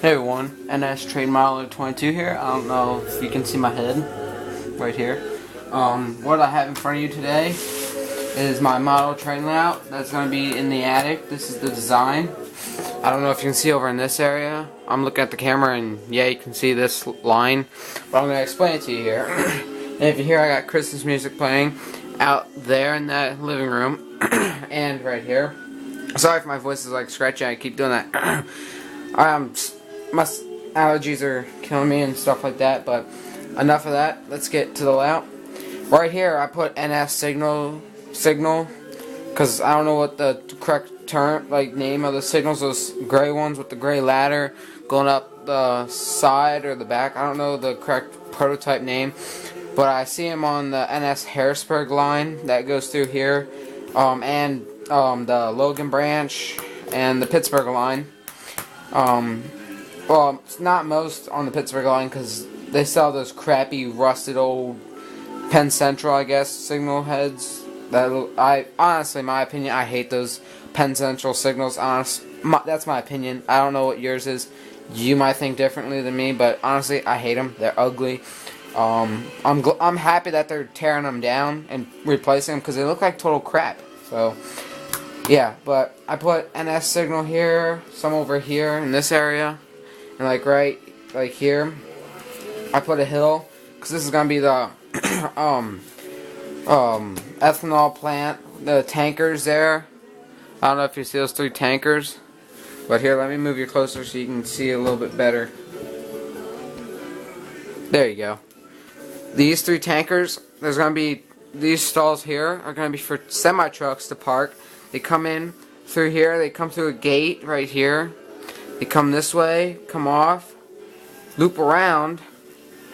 Hey everyone, NS Trade Model 22 here. I don't know if you can see my head right here. What I have in front of you today is my model train layout that's going to be in the attic. This is the design. I don't know if you can see over in this area. I'm looking at the camera and yeah, you can see this line, but I'm going to explain it to you here. And if you hear, I got Christmas music playing out there in that living room and right here. Sorry if my voice is like scratchy, I keep doing that. My allergies are killing me and stuff like that, but enough of that. Let's get to the layout. Right here, I put NS signal, because I don't know what the correct term, name of the signals. Those gray ones with the gray ladder going up the side or the back. I don't know the correct prototype name, but I see them on the NS Harrisburg line that goes through here, and the Logan branch and the Pittsburgh line. Well, it's not most on the Pittsburgh line because they sell those crappy, rusted old Penn Central, I guess, signal heads. Honestly, my opinion, I hate those Penn Central signals. That's my opinion. I don't know what yours is. You might think differently than me, but honestly, I hate them. They're ugly. I'm happy that they're tearing them down and replacing them because they look like total crap. So, yeah, but I put NS signal here, some over here in this area. And right here, I put a hill because this is gonna be the ethanol plant, the tankers there. I don't know if you see those 3 tankers, but here, let me move you closer so you can see a little bit better. There you go. These 3 tankers. There's gonna be these stalls here are gonna be for semi trucks to park. They come in through here. They come through a gate right here. They come this way, come off, loop around,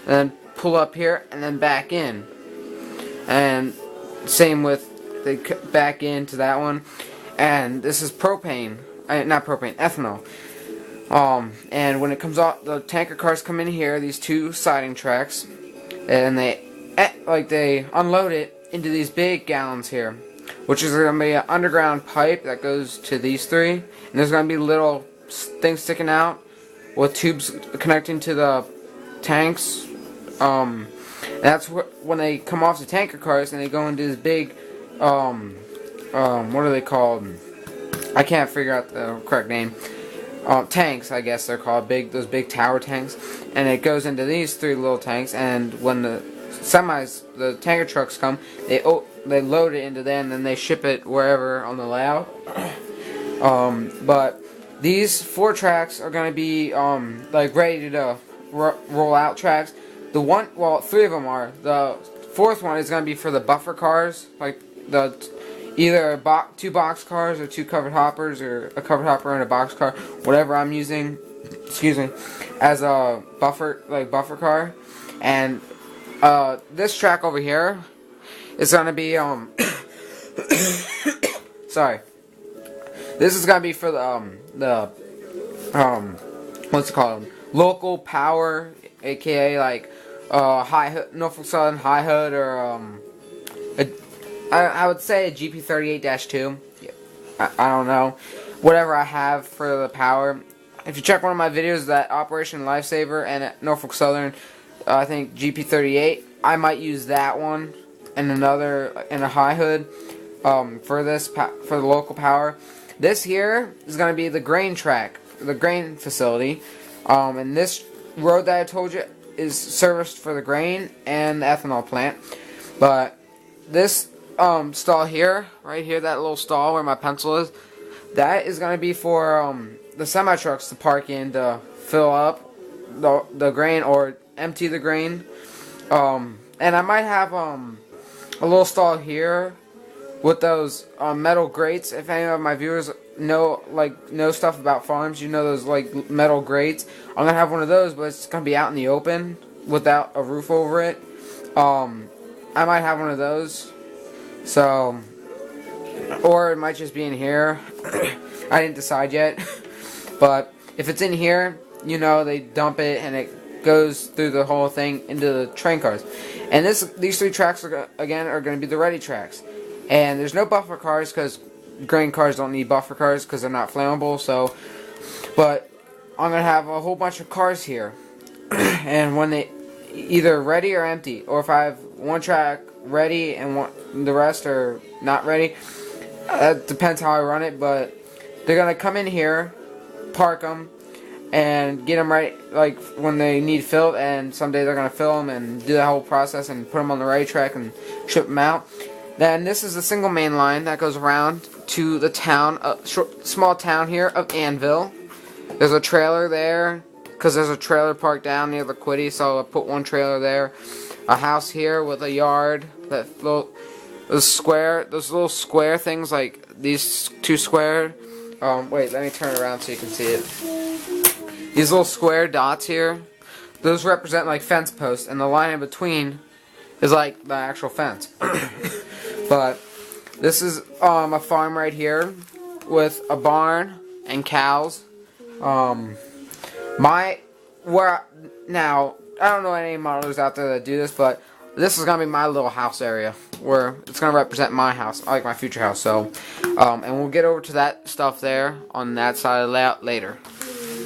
and then pull up here, and then back in. And same with, they back into that one. And this is propane, not propane, ethanol. And when it comes off, the tanker cars come in here, these 2 siding tracks, and they unload it into these big gallons here, which is going to be an underground pipe that goes to these 3, and there's going to be little things sticking out with tubes connecting to the tanks. And that's when they come off the tanker cars and they go into this big, what are they called? I can't figure out the correct name. Tanks, I guess they're called, those big tower tanks. And it goes into these 3 little tanks, and when the the tanker trucks come, they load it into there, and then they ship it wherever on the layout. But these 4 tracks are going to be ready to roll out tracks. 3 of them are. The 4th one is going to be for the buffer cars, either 2 box cars or 2 covered hoppers, or a covered hopper and a box car, whatever I'm using. Excuse me, as a buffer car. And this track over here is going to be sorry. This is gonna be for the what's it called? Local power, aka Norfolk Southern High Hood, or I would say a GP38-2. I don't know, whatever I have for the power. If you check one of my videos, that Operation Lifesaver and at Norfolk Southern, I think GP38. I might use that one and another in a high hood for the local power. This here is going to be the grain track, the grain facility, and this road that I told you is serviced for the grain and the ethanol plant. But this stall here, right here, that little stall where my pencil is, that is going to be for the semi-trucks to park in to fill up the grain or empty the grain. And I might have a little stall here with those metal grates. If any of my viewers know stuff about farms, you know those metal grates. I'm gonna have one of those, but it's gonna be out in the open without a roof over it. I might have one of those. So, or it might just be in here. I didn't decide yet. But if it's in here, they dump it and it goes through the whole thing into the train cars. And these 3 tracks are going to be the ready tracks. And there's no buffer cars because grain cars don't need buffer cars because they're not flammable. So, but I'm gonna have a whole bunch of cars here, and when they either ready or empty, or if I have one track ready and the rest are not ready, that depends how I run it. But they're gonna come in here, park them, and get them right, like when they need filled. And someday they're gonna fill them and do that whole process and put them on the right track and ship them out. Then this is the single main line that goes around to the town, small town here of Annville. There's a trailer there, because there's a trailer parked down near the Quiddy, so I put one trailer there. A house here with a yard, those little square things, like these two square. Wait, let me turn it around so you can see it. These little square dots here, those represent like fence posts, and the line in between is like the actual fence. But this is a farm right here with a barn and cows. Now I don't know any modelers out there that do this, but this is gonna be my little house area where it's gonna represent my house, like my future house. So, and we'll get over to that stuff there on that side of the layout later.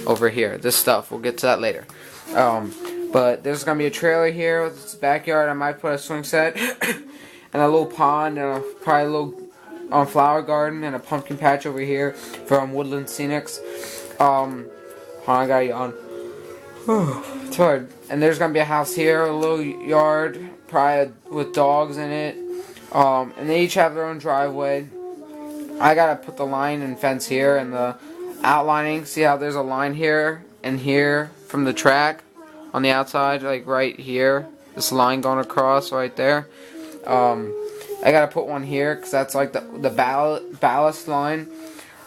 Over here, this stuff, we'll get to that later. But there's gonna be a trailer here with its backyard. I might put a swing set and a little pond and probably a little flower garden and a pumpkin patch over here from Woodland Scenics. Hold on, I got yawn. It's hard. And there's gonna be a house here, a little yard, probably with dogs in it. And they each have their own driveway. I gotta put the line and fence here and the outlining. See how there's a line here and here from the track on the outside, like right here. This line going across right there. I gotta put one here because that's like the ballast line.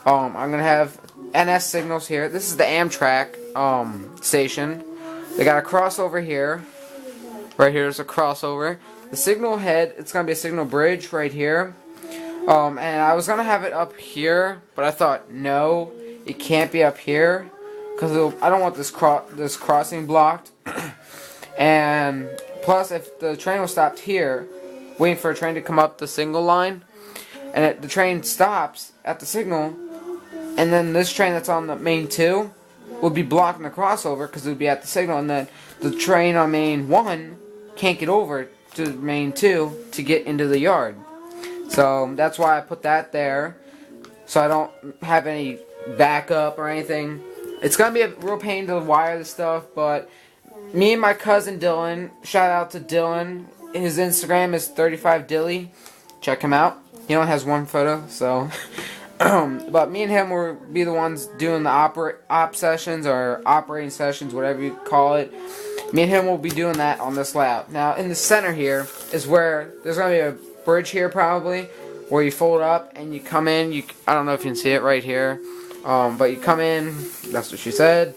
I'm gonna have NS signals here. This is the Amtrak station. They got a crossover here. Right here is a crossover. The signal head, it's gonna be a signal bridge right here. And I was gonna have it up here, but I thought no, it can't be up here because I don't want this crossing blocked. And plus, if the train was stopped here, waiting for a train to come up the signal line, and the train stops at the signal, and then this train that's on the main 2 would be blocking the crossover because it would be at the signal, and then the train on main 1 can't get over to main 2 to get into the yard. So that's why I put that there, so I don't have any backup or anything. It's gonna be a real pain to wire this stuff, but me and my cousin Dylan, shout out to Dylan, his Instagram is 35dilly, check him out. He only has one photo, so but me and him will be the ones doing the op sessions or operating sessions, whatever you call it. Me and him will be doing that on this layout. Now in the center here is where there's gonna be a bridge here probably, where you fold up and you come in. I don't know if you can see it right here, but you come in. That's what she said.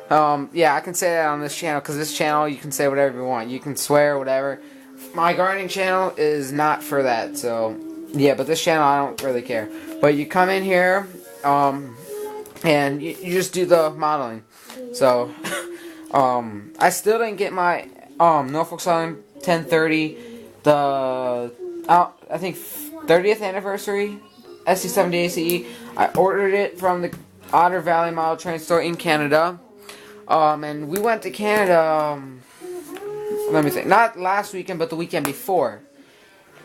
Yeah, I can say that on this channel because this channel you can say whatever you want. You can swear, whatever. My gardening channel is not for that, so yeah. But this channel I don't really care. But you come in here, and you just do the modeling. So, I still didn't get my Norfolk Southern 1030, I think 30th anniversary SC70 ACE. I ordered it from the Otter Valley Model Train Store in Canada. And we went to Canada, let me think, not last weekend, but the weekend before.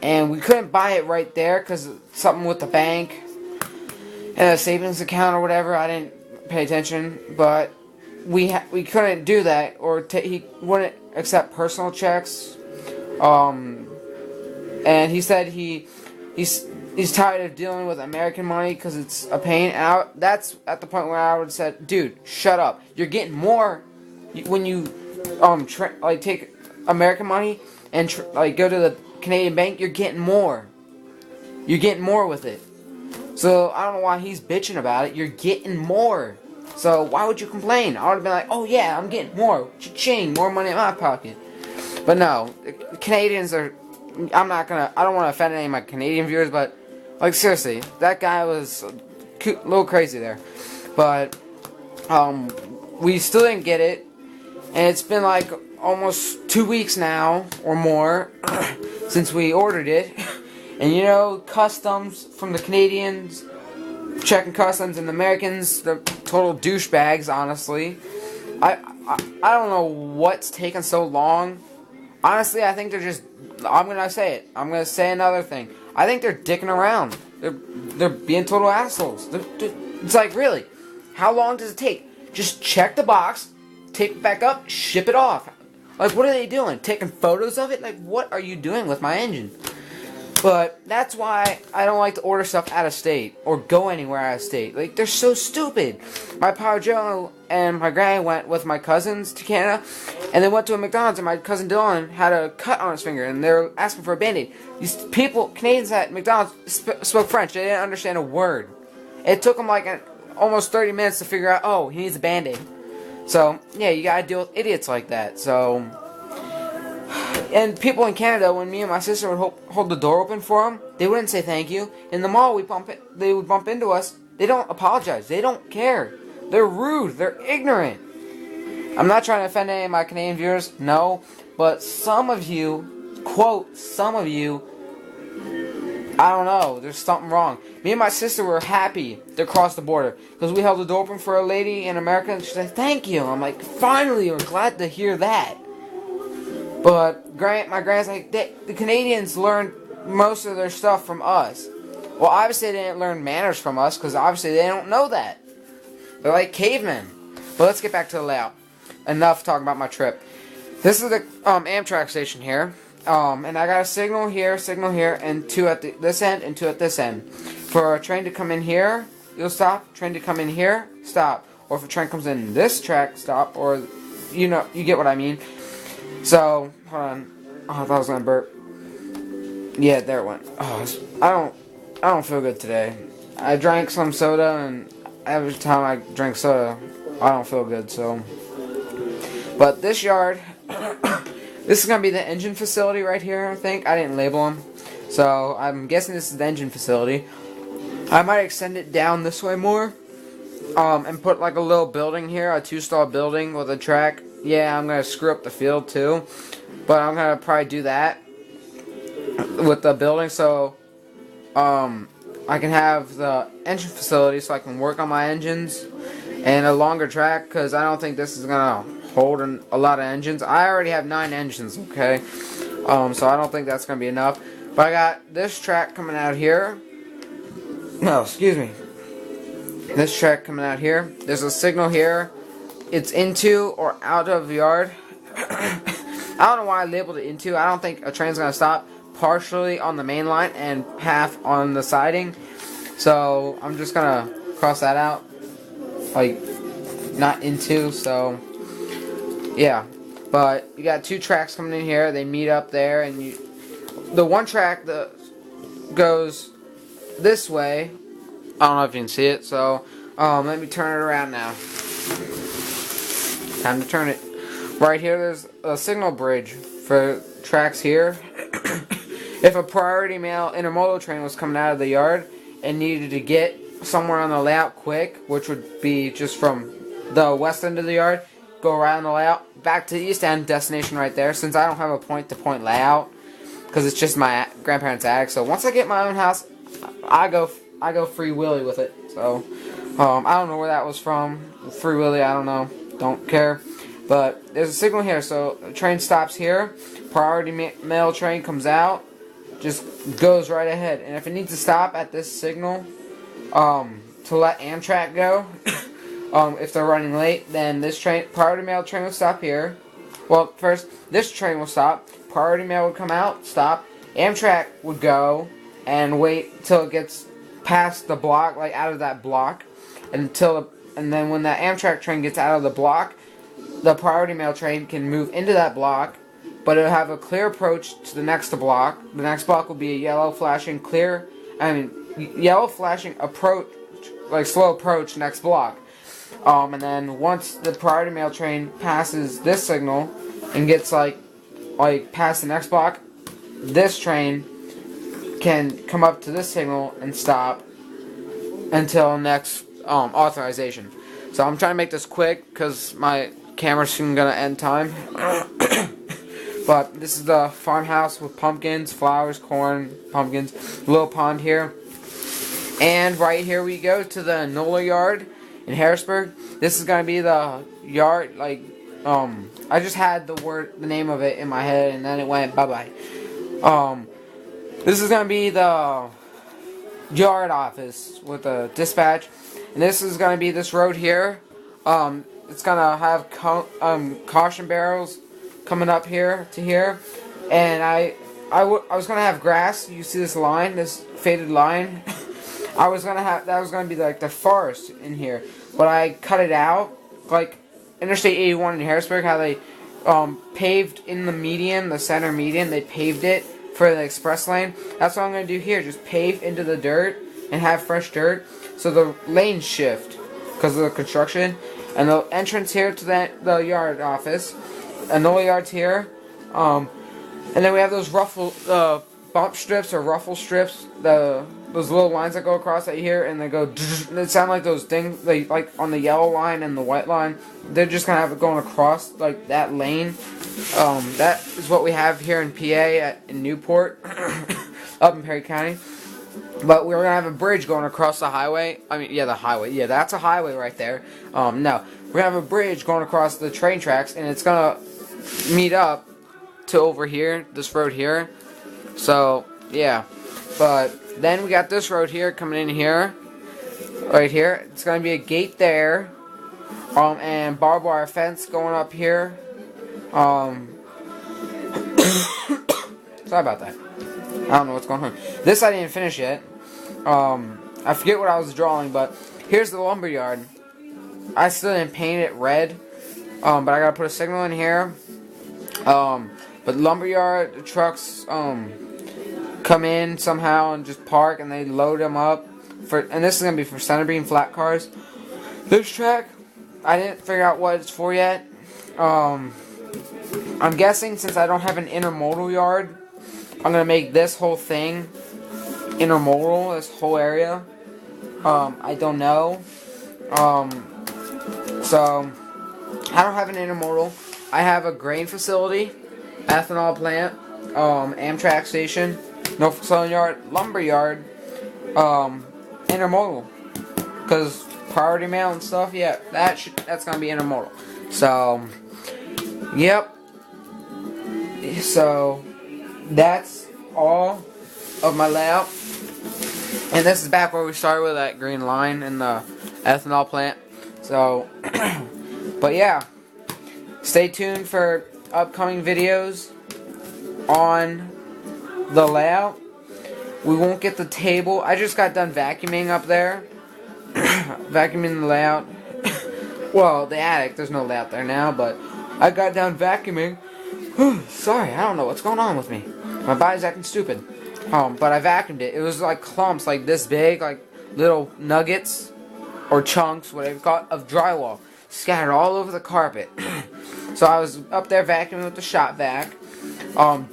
And we couldn't buy it right there because something with the bank and a savings account or whatever. I didn't pay attention, but we couldn't do that, or he wouldn't accept personal checks. And he said he's tired of dealing with American money because it's a pain. And that's at the point where I would have said, dude, shut up. You're getting more when you take American money and go to the Canadian bank. You're getting more. You're getting more with it. So I don't know why he's bitching about it. You're getting more. So why would you complain? I would have been like, oh yeah, I'm getting more. Cha-ching, more money in my pocket. But no, Canadians are. I don't want to offend any of my Canadian viewers, but like seriously, that guy was a little crazy there. But we still didn't get it, and it's been like almost 2 weeks now or more since we ordered it. And you know, customs from the Canadians, checking customs, and the Americans, total douchebags, honestly. I don't know what's taking so long. Honestly, I think they're just... I'm going to say it. I'm going to say another thing. I think they're dicking around. They're being total assholes. It's like, really? How long does it take? Just check the box, tape it back up, ship it off. Like, what are they doing? Taking photos of it? Like, what are you doing with my engine? But that's why I don't like to order stuff out of state or go anywhere out of state. Like, they're so stupid. My Papa Joe and my granny went with my cousins to Canada, and they went to a McDonald's, and my cousin Dylan had a cut on his finger, and they were asking for a Band-Aid. These people, Canadians at McDonald's, spoke French. They didn't understand a word. It took them like almost 30 minutes to figure out, oh, he needs a Band-Aid. So, yeah, you gotta deal with idiots like that. So... And people in Canada, when me and my sister would hold the door open for them, they wouldn't say thank you. In the mall, they would bump into us. They don't apologize. They don't care. They're rude. They're ignorant. I'm not trying to offend any of my Canadian viewers, no. But some of you, quote, some of you, I don't know, there's something wrong. Me and my sister were happy to cross the border because we held the door open for a lady in America, and she said, thank you. I'm like, finally, we're glad to hear that. But my grand's like, the Canadians learned most of their stuff from us. Well, obviously they didn't learn manners from us, because obviously they don't know that. They're like cavemen. But let's get back to the layout. Enough talking about my trip. This is the Amtrak station here. And I got a signal here, and two at this end, and two at this end. For a train to come in here, you'll stop. Train to come in here, stop. Or if a train comes in this track, stop. Or, you know, you get what I mean. So, hold on. Oh, I thought I was gonna burp. Yeah, there it went. Oh, I don't feel good today. I drank some soda, and every time I drink soda, I don't feel good, so. But this yard, this is gonna be the engine facility right here, I think. I didn't label them. So, I'm guessing this is the engine facility. I might extend it down this way more. And put like a little building here, a 2-stall building with a track. Yeah, I'm going to screw up the field too. But I'm going to probably do that with the building so I can have the engine facility so I can work on my engines and a longer track because I don't think this is going to hold a lot of engines. I already have 9 engines, okay? So I don't think that's going to be enough. But I got this track coming out here. No, excuse me. This track coming out here. There's a signal here. It's into or out of the yard. I don't know why I labeled it into. I don't think a train's going to stop partially on the main line and half on the siding. So I'm just going to cross that out. Like, not into, so yeah. But you got 2 tracks coming in here. They meet up there. And the one track that goes this way. I don't know if you can see it. So let me turn it around now. Time to turn it. Right here, there's a signal bridge for tracks here. If a priority mail intermodal train was coming out of the yard and needed to get somewhere on the layout quick, which would be just from the west end of the yard, go around the layout, back to the east end, destination right there, since I don't have a point-to-point layout, because it's just my grandparents' attic. So once I get my own house, I go free willy with it. So I don't know where that was from. Free willy, I don't know. Don't care. But there's a signal here, so the train stops here. Priority mail train comes out, just goes right ahead. And if it needs to stop at this signal to let Amtrak go, if they're running late, then this train, priority mail train will stop here. Well, first, this train will stop. Priority mail would come out, stop. Amtrak would go and wait till it gets past the block, like out of that block, and then when that Amtrak train gets out of the block, the priority mail train can move into that block, but it'll have a clear approach to the next block. The next block will be a yellow flashing approach, like slow approach next block. And then once the priority mail train passes this signal and gets like past the next block, this train can come up to this signal and stop until next authorization. So I'm trying to make this quick because my camera's soon gonna end time. But this is the farmhouse with pumpkins, flowers, corn, pumpkins, little pond here. And right here we go to the NOLA yard. in Harrisburg. This is gonna be the yard. Like, I just had the name of it in my head, and then it went bye bye. This is gonna be the yard office with the dispatch, and this is gonna be this road here. It's gonna have caution barrels coming up here to here, and I was gonna have grass. You see this line, this faded line. That was gonna be like the forest in here, but I cut it out. Like Interstate 81 in Harrisburg, how they paved in the median, the center median, they paved it for the express lane. That's what I'm gonna do here. Just pave into the dirt and have fresh dirt, so the lanes shift because of the construction. And the entrance here to the yard office, and the yards here, and then we have those bump strips or ruffle strips, those little lines that go across right here, and they go. They sound like those things, like on the yellow line and the white line. They're just gonna have it going across like that lane. That is what we have here in PA in Newport, up in Perry County. But we're gonna have a bridge going across the highway. I mean, yeah, the highway. Yeah, that's a highway right there. No, we're gonna have a bridge going across the train tracks, and it's gonna meet up to over here, this road here. So yeah, but then we got this road here coming in here, right here. It's gonna be a gate there, and barbed wire fence going up here. Sorry about that. I don't know what's going on. This I didn't finish yet. I forget what I was drawing, but here's the lumber yard. I still didn't paint it red, but I gotta put a signal in here. But lumber yard, the trucks come in somehow and just park, and they load them up and this is gonna be for center beam flat cars. This track, I didn't figure out what it's for yet. I'm guessing since I don't have an intermodal yard, I'm gonna make this whole thing intermodal, this whole area. I don't know. So I don't have an intermodal. I have a grain facility, ethanol plant, Amtrak station, Norfolk Southern yard, lumber yard, intermodal. Because priority mail and stuff, yeah, that's gonna be intermodal. So, yep. So that's all of my layout. And this is back where we started with that green line and the ethanol plant. So, but yeah, stay tuned for upcoming videos on the layout. We won't get the table. I just got done vacuuming up there. Vacuuming the layout. Well, the attic, there's no layout there now, but I got done vacuuming. Sorry, I don't know what's going on with me. My body's acting stupid. But I vacuumed it. It was like clumps like this big, like little nuggets or chunks, whatever you call it, of drywall scattered all over the carpet. So I was up there vacuuming with the shop vac.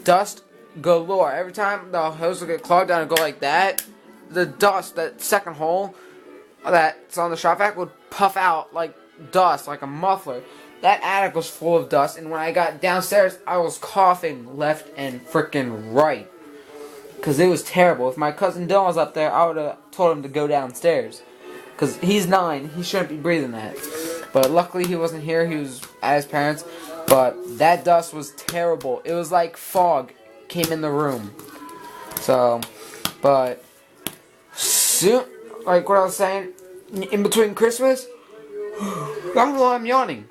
Dust galore. Every time the hose would get clogged down and go like that, the dust, that second hole that's on the shop vac would puff out like dust, like a muffler. That attic was full of dust, and when I got downstairs, I was coughing left and freaking right. Because it was terrible. If my cousin Dylan was up there, I would have told him to go downstairs. Because he's 9, he shouldn't be breathing that. But luckily he wasn't here, he was at his parents'. But that dust was terrible. It was like fog came in the room. So, but soon, like what I was saying, in between Christmas, I'm yawning.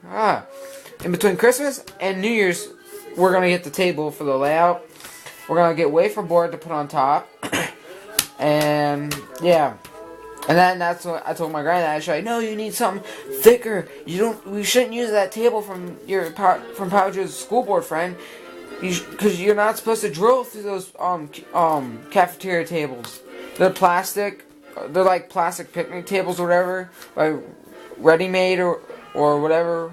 In between Christmas and New Year's, we're going to get the table for the layout. We're going to get wafer board to put on top. And, yeah. And then that's what I told my granddad. She's like, no, you need something thicker. We shouldn't use that table from Power Joe's school board friend. Because you're not supposed to drill through those cafeteria tables. They're plastic. They're like plastic picnic tables or whatever. Like Ready-Made or whatever.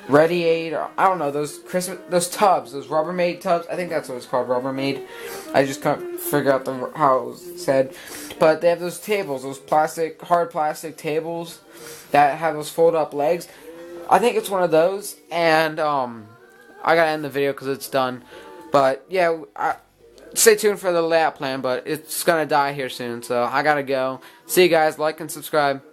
Ready-Aid, I don't know, those tubs, those Rubbermaid tubs, I think that's what it's called, Rubbermaid. I just can't figure out how it was said. But they have those tables, those hard plastic tables that have those fold-up legs. I think it's one of those, and I gotta end the video because it's done. But yeah, stay tuned for the layout plan, but it's gonna die here soon, so I gotta go. See you guys, like and subscribe.